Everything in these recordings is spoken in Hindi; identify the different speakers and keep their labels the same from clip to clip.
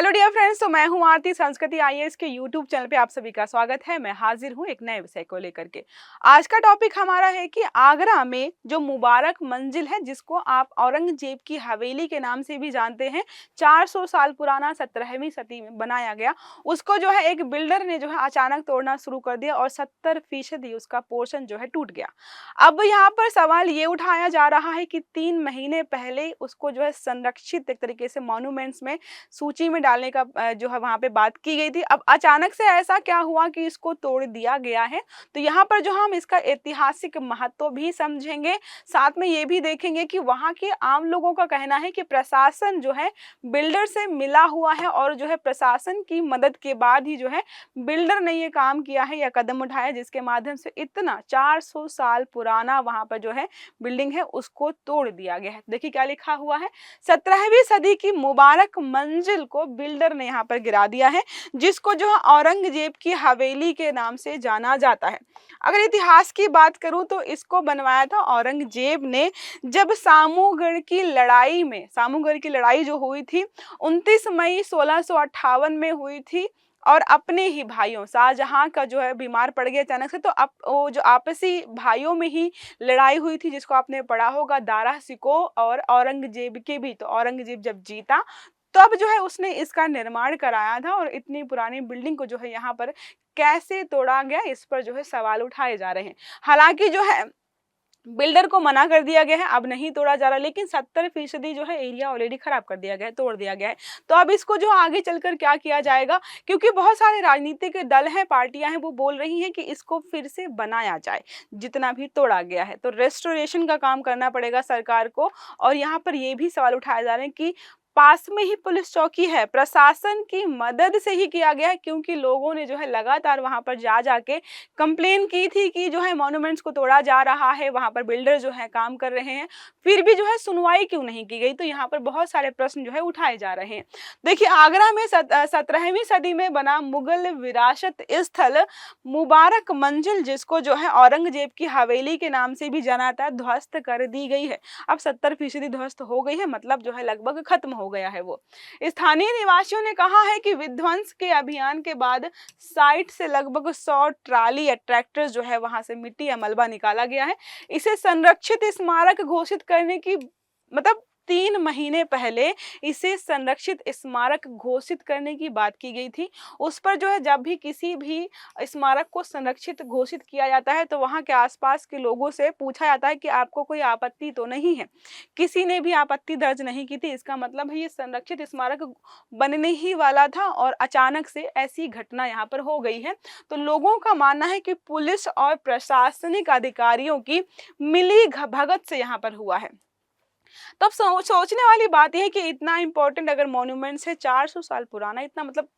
Speaker 1: हेलो डियर फ्रेंड्स, तो मैं हूं आरती। संस्कृति आईएएस के यूट्यूब चैनल पे आप सभी का स्वागत है। मैं हाजिर हूं एक नए विषय को लेकर के। आज का टॉपिक हमारा है कि आगरा में जो मुबारक मंजिल है, जिसको आप औरंगजेब की हवेली के नाम से भी जानते हैं, 400 साल पुराना 17वीं सदी में बनाया गया, उसको जो है एक बिल्डर ने जो है अचानक तोड़ना शुरू कर दिया और 70% उसका पोर्शन जो है टूट गया। अब यहाँ पर सवाल ये उठाया जा रहा है कि 3 महीने पहले उसको जो है संरक्षित एक तरीके से मॉन्यूमेंट्स में सूची में डालने का जो है वहां पे बात की गई थी। अब अचानक से ऐसा क्या हुआ कि इसको तोड़ दिया गया है? तो यहाँ पर जो हम इसका ऐतिहासिक महत्व भी समझेंगे, साथ में ये भी देखेंगे कि वहाँ के आम लोगों का कहना है कि प्रशासन जो है बिल्डर से मिला हुआ है और जो है प्रशासन की मदद के बाद ही जो है बिल्डर ने ये काम किया है या कदम उठाया, जिसके माध्यम से इतना 400 साल पुराना वहां पर जो है बिल्डिंग है उसको तोड़ दिया गया है। देखिए क्या लिखा हुआ है, 17वीं सदी की मुबारक मंजिल को बिल्डर ने यहाँ पर गिरा दिया है, जिसको जो है औरंगजेब की हवेली के नाम से जाना जाता है। अगर इतिहास की बात करूं तो इसको बनवाया था औरंगजेब ने, जब सामूगढ़ की लड़ाई जो हुई थी 29 मई 1658 में हुई थी, और अपने ही भाइयों शाहजहां का जो है बीमार पड़ गया अचानक से, तो अब वो जो आपसी भाइयों में ही लड़ाई हुई थी, जिसको आपने पढ़ा होगा, दारा सिकोह और औरंगजेब के भी। तो औरंगजेब जब जीता तब जो है उसने इसका निर्माण कराया था, और इतनी पुरानी बिल्डिंग को जो है यहाँ पर कैसे तोड़ा गया, इस पर जो है सवाल उठाए जा रहे हैं। हालांकि जो है बिल्डर को मना कर दिया गया है, अब नहीं तोड़ा जा रहा, लेकिन 70% जो है एरिया ऑलरेडी खराब कर दिया गया है, तोड़ दिया गया है। तो अब इसको जो आगे चलकर क्या किया जाएगा, क्योंकि बहुत सारे राजनीतिक दल हैं, पार्टियां हैं, वो बोल रही हैं कि इसको फिर से बनाया जाए, जितना भी तोड़ा गया है। तो रेस्टोरेशन का काम करना पड़ेगा सरकार को। और यहाँ पर ये भी सवाल उठाए जा रहे हैं कि पास में ही पुलिस चौकी है, प्रशासन की मदद से ही किया गया है, क्योंकि लोगों ने जो है लगातार वहां पर जा जाके कंप्लेन की थी कि जो है मॉन्यूमेंट्स को तोड़ा जा रहा है, वहां पर बिल्डर जो है काम कर रहे हैं, फिर भी जो है सुनवाई क्यों नहीं की गई। तो यहाँ पर बहुत सारे प्रश्न जो है उठाए जा रहे हैं। देखिए आगरा में 17वीं सदी में बना मुगल विरासत स्थल मुबारक मंजिल, जिसको जो है औरंगजेब की हवेली के नाम से भी जाना जाता है, ध्वस्त कर दी गई है। अब 70% ध्वस्त हो गई है, मतलब जो है लगभग खत्म हो गया है वो। स्थानीय निवासियों ने कहा है कि विध्वंस के अभियान के बाद साइट से लगभग 100 ट्राली या ट्रैक्टर जो है वहां से मिट्टी या मलबा निकाला गया है। इसे संरक्षित स्मारक घोषित करने की, मतलब 3 महीने पहले इसे संरक्षित स्मारक घोषित करने की बात की गई थी। उस पर जो है जब भी किसी भी स्मारक को संरक्षित घोषित किया जाता है तो वहां के आसपास के लोगों से पूछा जाता है कि आपको कोई आपत्ति तो नहीं है। किसी ने भी आपत्ति दर्ज नहीं की थी। इसका मतलब है ये संरक्षित स्मारक बनने ही वाला था और अचानक से ऐसी घटना यहाँ पर हो गई है। तो लोगों का मानना है कि पुलिस और प्रशासनिक अधिकारियों की मिली भगत से यहाँ पर हुआ है। तब सोचने वाली बात यह है कि इतना इंपॉर्टेंट अगर मॉन्यूमेंट्स है, 400 साल पुराना, इतना मतलब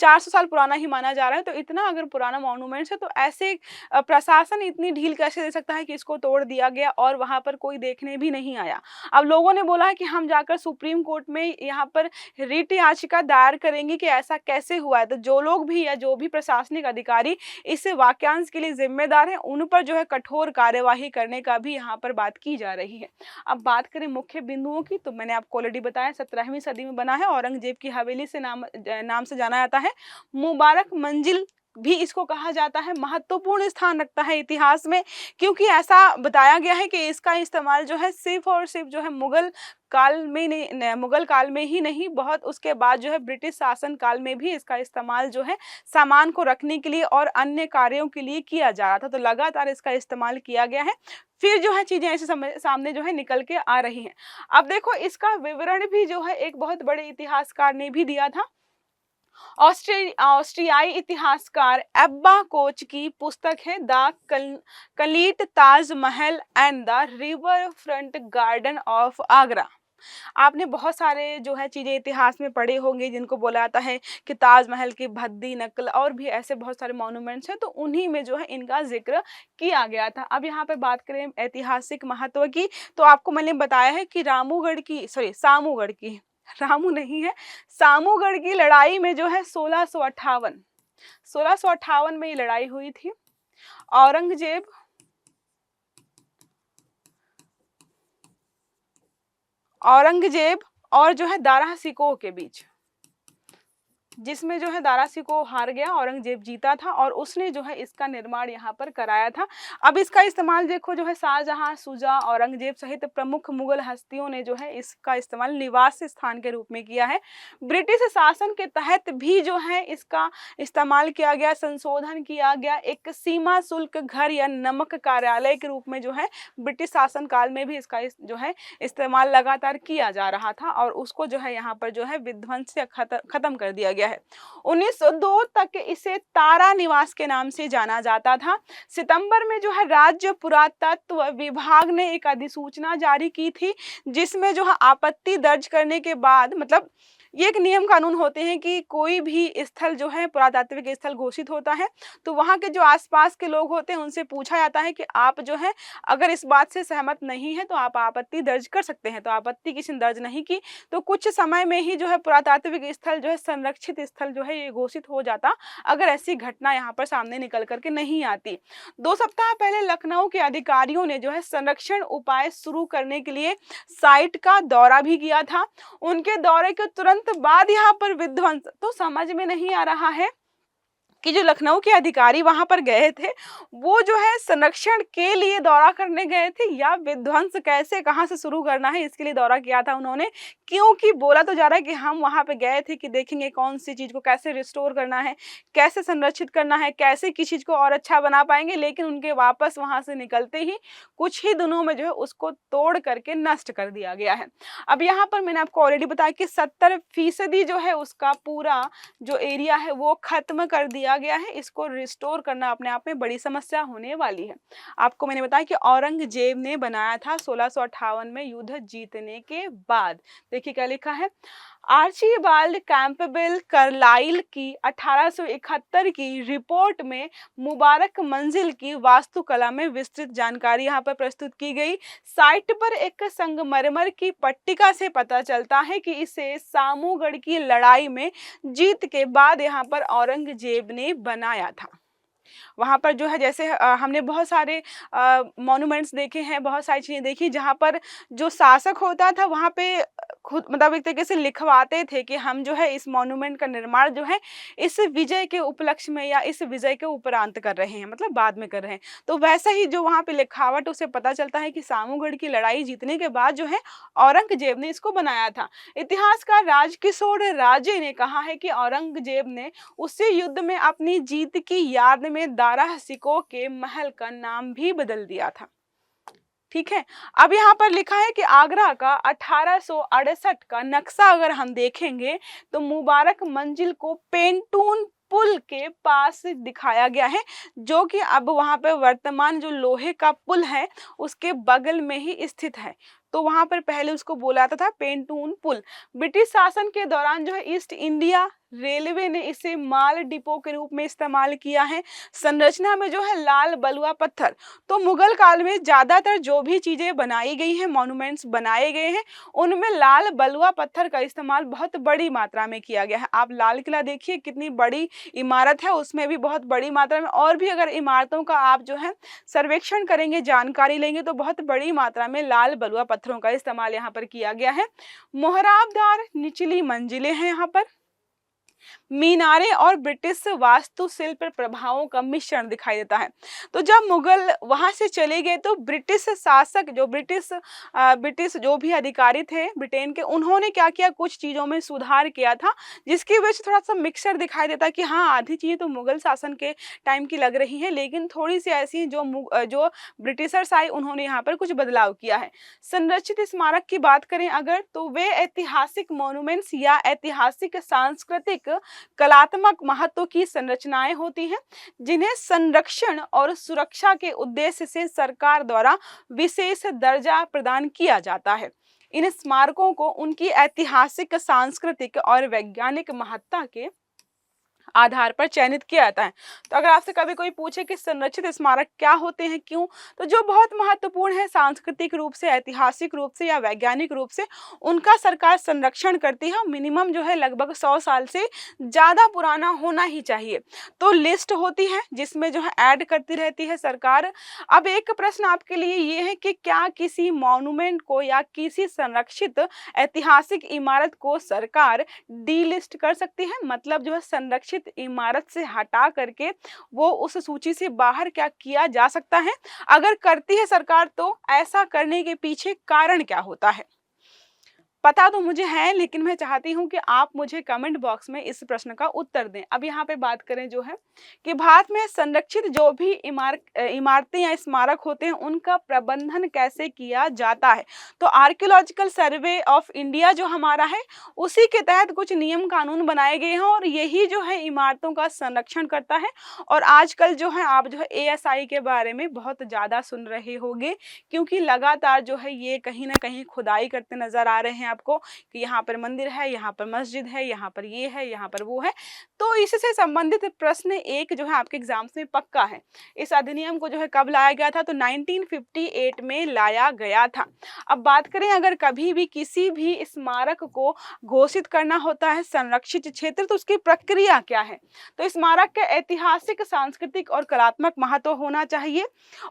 Speaker 1: 400 साल पुराना ही माना जा रहा है, तो इतना अगर पुराना मॉन्यूमेंट्स है तो ऐसे प्रशासन इतनी ढील कैसे दे सकता है कि इसको तोड़ दिया गया और वहां पर कोई देखने भी नहीं आया। अब लोगों ने बोला है कि हम जाकर सुप्रीम कोर्ट में यहाँ पर रिट याचिका दायर करेंगे कि ऐसा कैसे हुआ है। तो जो लोग भी या जो भी प्रशासनिक अधिकारी इस वाक्यांश के लिए जिम्मेदार हैं, उन पर जो है कठोर कार्यवाही करने का भी यहाँ पर बात की जा रही है। अब बात करें मुख्य बिंदुओं की, तो मैंने आपको ऑलरेडी बताया 17वीं सदी में बना है, औरंगजेब की हवेली से नाम से जाना जाता है। मुबारक मंजिल भी इसको कहा जाता है, महत्वपूर्ण स्थान रखता है इतिहास में, क्योंकि ऐसा बताया गया है कि इसका इस्तेमाल जो है सिर्फ और सिर्फ जो है मुगल काल में ही नहीं, बहुत उसके बाद जो है ब्रिटिश शासन काल में भी इसका इस्तेमाल जो है सामान को रखने के लिए और अन्य कार्यों के लिए किया जा रहा था। तो लगातार इसका इस्तेमाल किया गया है, फिर जो है चीजें ऐसे सामने जो है निकल के आ रही हैं। अब देखो इसका विवरण भी जो है एक बहुत बड़े इतिहासकार ने भी दिया था। ऑस्ट्रियाई इतिहासकार एब्बा कोच की पुस्तक है the complete Taj Mahal and the river front garden of Agra. आपने बहुत सारे जो है चीजें इतिहास में पढ़े होंगे, जिनको बोला जाता है कि ताजमहल की भद्दी नकल, और भी ऐसे बहुत सारे मॉन्यूमेंट्स हैं, तो उन्हीं में जो है इनका जिक्र किया गया था। अब यहाँ पे बात करें ऐतिहासिक महत्व की, तो आपको मैंने बताया है कि रामू नहीं है, सामूगढ़ की लड़ाई में जो है 1658 में ये लड़ाई हुई थी। औरंगजेब और जो है दारा सिकोह के बीच। जिसमें जो है दारा शिकोह हार गया, औरंगजेब जीता था और उसने जो है इसका निर्माण यहाँ पर कराया था। अब इसका इस्तेमाल देखो जो है शाहजहां, शुजा, औरंगजेब सहित प्रमुख मुगल हस्तियों ने जो है इसका इस्तेमाल निवास स्थान के रूप में किया है। ब्रिटिश शासन के तहत भी जो है इसका इस्तेमाल किया गया, संशोधन किया गया। एक सीमा शुल्क घर या नमक कार्यालय के रूप में जो है ब्रिटिश शासन काल में भी इसका जो है इस्तेमाल लगातार किया जा रहा था और उसको जो है यहाँ पर जो है विध्वंस से खत्म कर दिया गया है। 1902 तक इसे तारा निवास के नाम से जाना जाता था। सितंबर में जो है राज्य पुरातत्व विभाग ने एक अधिसूचना जारी की थी, जिसमें जो है आपत्ति दर्ज करने के बाद, मतलब ये एक नियम कानून होते हैं कि कोई भी स्थल जो है पुरातात्विक स्थल घोषित होता है तो वहाँ के जो आसपास के लोग होते हैं उनसे पूछा जाता है कि आप जो है अगर इस बात से सहमत नहीं है तो आप आपत्ति दर्ज कर सकते हैं। तो आपत्ति किसी ने दर्ज नहीं की तो कुछ समय में ही जो है पुरातात्विक स्थल जो है संरक्षित स्थल जो है ये घोषित हो जाता, अगर ऐसी घटना यहाँ पर सामने निकल करके नहीं आती। 2 सप्ताह पहले लखनऊ के अधिकारियों ने जो है संरक्षण उपाय शुरू करने के लिए साइट का दौरा भी किया था। उनके दौरे के तुरंत बाद यहाँ पर विध्वंस, तो समझ में नहीं आ रहा है कि जो लखनऊ के अधिकारी वहां पर गए थे वो जो है संरक्षण के लिए दौरा करने गए थे या विध्वंस कैसे कहां से शुरू करना है इसके लिए दौरा किया था उन्होंने। क्योंकि बोला तो जा रहा है कि हम वहां पे गए थे कि देखेंगे कौन सी चीज को कैसे रिस्टोर करना है, कैसे संरक्षित करना है, कैसे किसी चीज को और अच्छा बना पाएंगे, लेकिन उनके वापस वहां से निकलते ही कुछ ही दिनों में जो है उसको तोड़ करके नष्ट कर दिया गया है। अब यहाँ पर मैंने आपको ऑलरेडी बताया कि 70% जो है उसका पूरा जो एरिया है वो खत्म कर दिया गया है। इसको रिस्टोर करना अपने आप में बड़ी समस्या होने वाली है। आपको मैंने बताया कि औरंगजेब ने बनाया था 1658 में युद्ध जीतने के बाद। देखिए क्या लिखा है, आर्चीबाल्ड कैंपबेल कार्लाइल की 1871 की रिपोर्ट में मुबारक मंजिल की वास्तुकला में विस्तृत जानकारी यहाँ पर प्रस्तुत की गई। साइट पर एक संगमरमर की पट्टिका से पता चलता है कि इसे सामूगढ़ की लड़ाई में जीत के बाद यहाँ पर औरंगजेब ने बनाया था। वहाँ पर जो है जैसे हमने बहुत सारे मॉन्यूमेंट्स देखे हैं, बहुत सारी चीज़ें देखी जहाँ पर जो शासक होता था वहाँ पे खुद मतलब एक तरीके से लिखवाते थे कि हम जो है इस मॉन्यूमेंट का निर्माण जो है इस विजय के उपलक्ष्य में या इस विजय के उपरांत कर रहे हैं, मतलब बाद में कर रहे हैं। तो वैसा ही जो वहाँ पे लिखावट उसे पता चलता है कि सामूगढ़ की लड़ाई जीतने के बाद जो है औरंगजेब ने इसको बनाया था। इतिहासकार राजकिशोर राजे ने कहा है कि औरंगजेब ने उसी युद्ध में अपनी जीत की याद में दारा शिकोह के महल का नाम भी बदल दिया था। ठीक है, अब यहाँ पर लिखा है कि आगरा का 1868 का नक्शा अगर हम देखेंगे तो मुबारक मंजिल को पेंटून पुल के पास दिखाया गया है, जो कि अब वहां पे वर्तमान जो लोहे का पुल है उसके बगल में ही स्थित है। तो वहां पर पहले उसको बोला जाता था पेंटून पुल। ब्रिटिश शासन के दौरान जो है ईस्ट इंडिया रेलवे ने इसे माल डिपो के रूप में इस्तेमाल किया है। संरचना में जो है लाल बलुआ पत्थर, तो मुगल काल में ज्यादातर जो भी चीजें बनाई गई हैं, मॉन्यूमेंट्स बनाए गए हैं, उनमें लाल बलुआ पत्थर का इस्तेमाल बहुत बड़ी मात्रा में किया गया है। आप लाल किला देखिए, कितनी बड़ी इमारत है, उसमें भी बहुत बड़ी मात्रा में, और भी अगर इमारतों का आप जो है सर्वेक्षण करेंगे, जानकारी लेंगे तो बहुत बड़ी मात्रा में लाल बलुआ पत्थरों का इस्तेमाल यहाँ पर किया गया है। मोहराबदार निचली मंजिलें हैं, यहाँ पर मीनारे और ब्रिटिश वास्तुशिल्प प्रभावों का मिश्रण दिखाई देता है। तो जब मुगल वहां से चले गए तो ब्रिटिश शासक जो ब्रिटिश जो भी अधिकारी थे ब्रिटेन के, उन्होंने क्या किया, कुछ चीजों में सुधार किया था, जिसकी वजह से थोड़ा सा मिक्सचर दिखाई देता है कि हाँ आधी चीजें तो मुगल शासन के टाइम की लग रही है, लेकिन थोड़ी सी ऐसी जो ब्रिटिशर्स आए उन्होंने यहाँ पर कुछ बदलाव किया है। संरक्षित स्मारक की बात करें अगर, तो वे ऐतिहासिक मॉन्यूमेंट्स या ऐतिहासिक सांस्कृतिक कलात्मक महत्व की संरचनाएं होती हैं, जिन्हें संरक्षण और सुरक्षा के उद्देश्य से सरकार द्वारा विशेष दर्जा प्रदान किया जाता है। इन स्मारकों को उनकी ऐतिहासिक, सांस्कृतिक और वैज्ञानिक महत्ता के आधार पर चयनित किया जाता है। तो अगर आपसे कभी कोई पूछे कि संरक्षित स्मारक क्या होते हैं, क्यों, तो जो बहुत महत्वपूर्ण है सांस्कृतिक रूप से, ऐतिहासिक रूप से या वैज्ञानिक रूप से, उनका सरकार संरक्षण करती है। मिनिमम जो है लगभग 100 साल से ज़्यादा पुराना होना ही चाहिए। तो लिस्ट होती है जिसमें जो है ऐड करती रहती है सरकार। अब एक प्रश्न आपके लिए ये है कि क्या किसी मॉन्यूमेंट को या किसी संरक्षित ऐतिहासिक इमारत को सरकार डीलिस्ट कर सकती है, मतलब जो है संरक्षित इमारत से हटा करके वो उस सूची से बाहर क्या किया जा सकता है? अगर करती है सरकार तो ऐसा करने के पीछे कारण क्या होता है? पता तो मुझे है, लेकिन मैं चाहती हूँ कि आप मुझे कमेंट बॉक्स में इस प्रश्न का उत्तर दें। अब यहाँ पे बात करें जो है कि भारत में संरक्षित जो भी इमारतें या स्मारक होते हैं उनका प्रबंधन कैसे किया जाता है। तो आर्कियोलॉजिकल सर्वे ऑफ इंडिया जो हमारा है उसी के तहत कुछ नियम कानून बनाए गए हैं और यही जो है इमारतों का संरक्षण करता है। और आजकल जो है आप जो है ASI के बारे में बहुत ज़्यादा सुन रहे होंगे, क्योंकि लगातार जो है ये कहीं ना कहीं खुदाई करते नजर आ रहे हैं आपको कि यहाँ पर मंदिर है, यहाँ पर मस्जिद है, यहाँ पर ये है, यहाँ पर वो है। तो इससे संबंधित प्रश्न एक जो है आपके एग्जाम्स में पक्का है। इस अधिनियम को जो है कब लाया गया था? तो 1958 में लाया गया था। अब बात करें अगर कभी भी किसी भी स्मारक को घोषित करना होता है संरक्षित क्षेत्र तो उसकी प्रक्रिया क्या है? तो स्मारक के ऐतिहासिक, सांस्कृतिक और कलात्मक महत्व होना चाहिए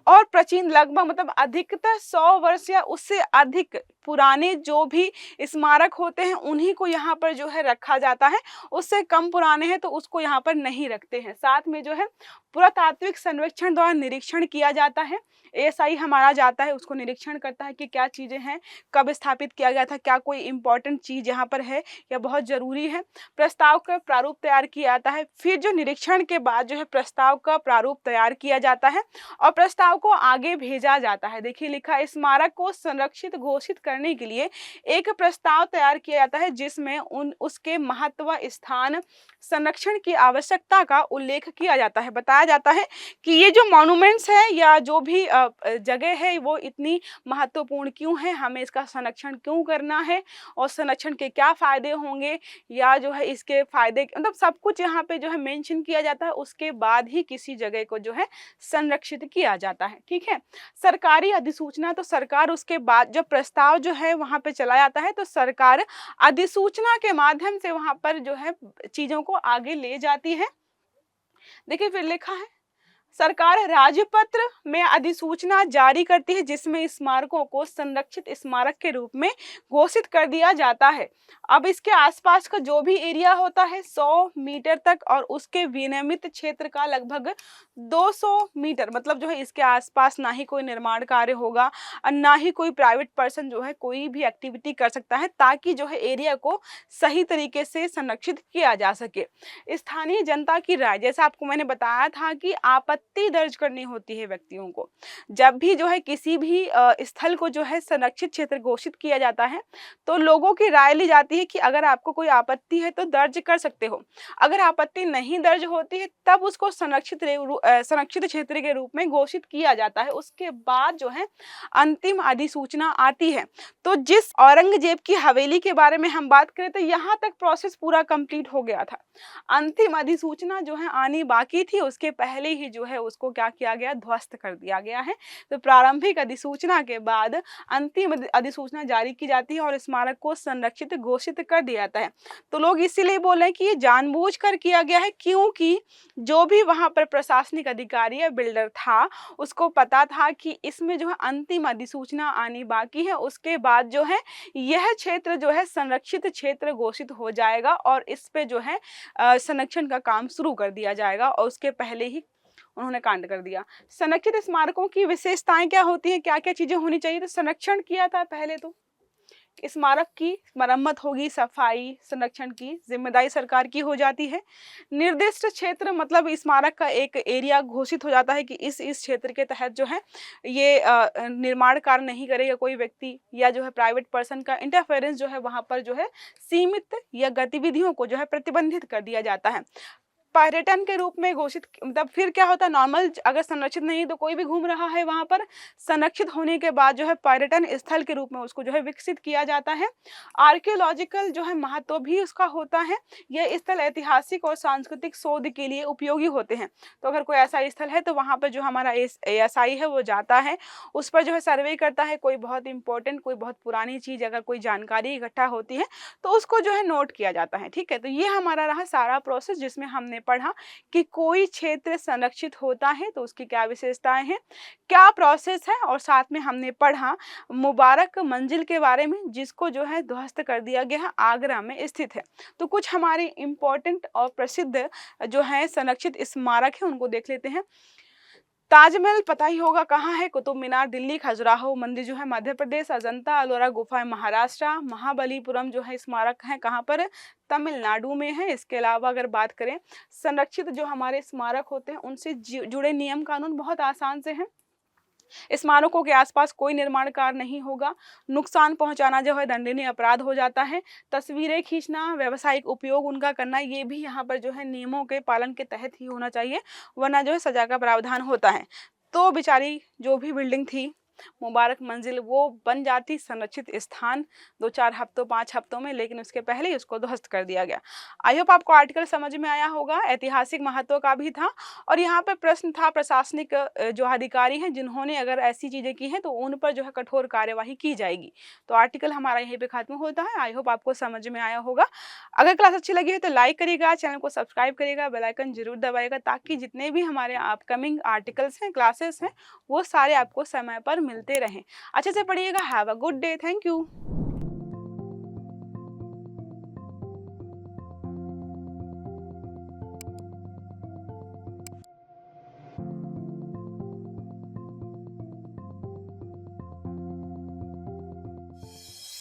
Speaker 1: और प्राचीन, लगभग मतलब अधिकतर 100 वर्ष या उससे अधिक पुराने जो भी स्मारक होते हैं उन्हीं को यहाँ पर जो है रखा जाता है। उससे कम पुराने हैं तो उसको यहाँ पर नहीं रखते हैं। साथ में जो है पुरातात्विक सर्वेक्षण द्वारा निरीक्षण किया जाता है। ASI हमारा जाता है, उसको निरीक्षण करता है कि क्या चीज़ें हैं, कब स्थापित किया गया था, क्या कोई इंपॉर्टेंट चीज़ यहाँ पर है या बहुत ज़रूरी है। प्रस्ताव का प्रारूप तैयार किया जाता है। फिर जो निरीक्षण के बाद जो है प्रस्ताव का प्रारूप तैयार किया जाता है और प्रस्ताव को आगे भेजा जाता है। देखिए लिखा है, स्मारक को संरक्षित घोषित करने के लिए एक प्रस्ताव तैयार किया जाता है जिसमें उसके महत्व, स्थान, संरक्षण की आवश्यकता का उल्लेख किया जाता है। बताया जाता है कि ये जो मॉन्यूमेंट्स है या जो भी जगह है वो इतनी महत्वपूर्ण क्यों है, हमें इसका संरक्षण क्यों करना है और संरक्षण के क्या फायदे होंगे या जो है इसके फायदे, मतलब सब कुछ यहाँ पे जो है मेंशन किया जाता है। उसके बाद ही किसी जगह को जो है संरक्षित किया जाता है। ठीक है, सरकारी अधिसूचना, तो सरकार उसके बाद जब प्रस्ताव जो है वहाँ पे चला जाता है तो सरकार अधिसूचना के माध्यम से वहाँ पर जो है चीजों को आगे ले जाती है। देखिए फिर लिखा है, सरकार राजपत्र में अधिसूचना जारी करती है जिसमें स्मारकों को संरक्षित स्मारक के रूप में घोषित कर दिया जाता है। अब इसके आसपास का जो भी एरिया होता है 100 मीटर तक और उसके विनियमित क्षेत्र का लगभग 200 मीटर, मतलब जो है इसके आसपास ना ही कोई निर्माण कार्य होगा और ना ही कोई प्राइवेट पर्सन जो है कोई भी एक्टिविटी कर सकता है, ताकि जो है एरिया को सही तरीके से संरक्षित किया जा सके। स्थानीय जनता की राय, जैसा आपको मैंने बताया था कि आपत्ति दर्ज करनी होती है व्यक्तियों को। जब भी जो है किसी भी स्थल को जो है संरक्षित क्षेत्र घोषित किया जाता है तो लोगों की राय ली जाती है कि अगर आपको कोई आपत्ति है तो दर्ज कर सकते हो। अगर आपत्ति नहीं दर्ज होती है तब उसको संरक्षित क्षेत्र के रूप में घोषित किया जाता है। उसके बाद जो है अंतिम अधिसूचना आती है। तो जिस औरंगजेब की हवेली के बारे में हम बात करें तो यहाँ तक प्रोसेस पूरा कंप्लीट हो गया था। अंतिम अधिसूचना जो है आनी बाकी थी, उसके पहले ही जो है उसको क्या किया गया, ध्वस्त कर दिया गया है। तो प्रारंभिक अधिसूचना के बाद अंतिम अधिसूचना जारी की जाती है और स्मारक को संरक्षित घोषित कर दिया जाता है। तो लोग इसीलिए बोल रहे हैं कि ये जानबूझकर किया गया है, क्योंकि जो भी वहां पर प्रशासनिक अधिकारी या बिल्डर था उसको पता था कि इसमें जो है अंतिम अधिसूचना आनी बाकी है, उसके बाद जो है यह क्षेत्र जो है संरक्षित क्षेत्र घोषित हो जाएगा और इस पे जो है संरक्षण का काम शुरू कर दिया जाएगा। और उसके पहले ही उन्होंने कांड कर दिया। संरक्षित स्मारकों की विशेषताएं क्या होती हैं, क्या क्या चीजें होनी चाहिए? तो संरक्षण किया था पहले, तो स्मारक की मरम्मत होगी, सफाई संरक्षण की जिम्मेदारी सरकार की हो जाती है। निर्दिष्ट क्षेत्र, मतलब स्मारक का एक एरिया घोषित हो जाता है कि इस क्षेत्र के तहत जो है ये निर्माण कार्य नहीं करेगा कोई व्यक्ति या जो है प्राइवेट पर्सन का इंटरफेरेंस जो है वहां पर जो है सीमित या गतिविधियों को जो है प्रतिबंधित कर दिया जाता है। पर्यटन के रूप में घोषित मतलब फिर क्या होता है, नॉर्मल अगर संरक्षित नहीं है तो कोई भी घूम रहा है वहाँ पर, संरक्षित होने के बाद जो है पर्यटन स्थल के रूप में उसको जो है विकसित किया जाता है। आर्कियोलॉजिकल जो है महत्व भी उसका होता है। यह स्थल ऐतिहासिक और सांस्कृतिक शोध के लिए उपयोगी होते हैं। तो अगर कोई ऐसा स्थल है तो वहाँ पर जो हमारा एएसआई है वो जाता है, उस पर जो है सर्वे करता है, कोई बहुत इंपॉर्टेंट कोई बहुत पुरानी चीज़ अगर कोई जानकारी इकट्ठा होती है तो उसको जो है नोट किया जाता है। ठीक है, तो ये हमारा रहा सारा प्रोसेस जिसमें हमने पढ़ा कि कोई क्षेत्र संरक्षित होता है तो उसकी क्या विशेषताएं हैं, क्या प्रोसेस है, और साथ में हमने पढ़ा मुबारक मंजिल के बारे में जिसको जो है ध्वस्त कर दिया गया है, आगरा में स्थित है। तो कुछ हमारे इंपॉर्टेंट और प्रसिद्ध जो है संरक्षित स्मारक है उनको देख लेते हैं। ताजमहल पता ही होगा कहाँ है, कुतुब मीनार दिल्ली, खजुराहो मंदिर जो है मध्य प्रदेश, अजंता अलोरा गुफा महाराष्ट्र, महाबलीपुरम जो है स्मारक है कहाँ पर है, तमिलनाडु में है। इसके अलावा अगर बात करें संरक्षित जो हमारे स्मारक होते हैं उनसे जुड़े नियम कानून बहुत आसान से हैं। स्मारकों के आसपास कोई निर्माण कार्य नहीं होगा, नुकसान पहुंचाना जो है दंडनीय अपराध हो जाता है, तस्वीरें खींचना, व्यावसायिक उपयोग उनका करना ये भी यहाँ पर जो है नियमों के पालन के तहत ही होना चाहिए, वरना जो है सजा का प्रावधान होता है। तो बेचारी जो भी बिल्डिंग थी मुबारक मंजिल वो बन जाती संरक्षित स्थान 2-4 हफ्तों 5 हफ्तों में, लेकिन उसके पहले ही उसको ध्वस्त कर दिया गया। आई होप आपको आर्टिकल समझ में आया होगा, ऐतिहासिक महत्व का भी था और यहाँ पे प्रश्न था प्रशासनिक जो अधिकारी हैं जिन्होंने अगर ऐसी चीज़ें की हैं तो उन पर जो है कठोर कार्यवाही की जाएगी। तो आर्टिकल हमारा यहीं पे खत्म होता है। आई होप आपको समझ में आया होगा। अगर क्लास अच्छी लगी है तो लाइक करिएगा, चैनल को सब्सक्राइब करिएगा, बेल आइकन जरूर दबाइएगा ताकि जितने भी हमारे अपकमिंग आर्टिकल्स हैं, क्लासेस हैं, वो सारे आपको समय पर मिलते रहें। अच्छे से पढ़िएगा। Have a good day. Thank you.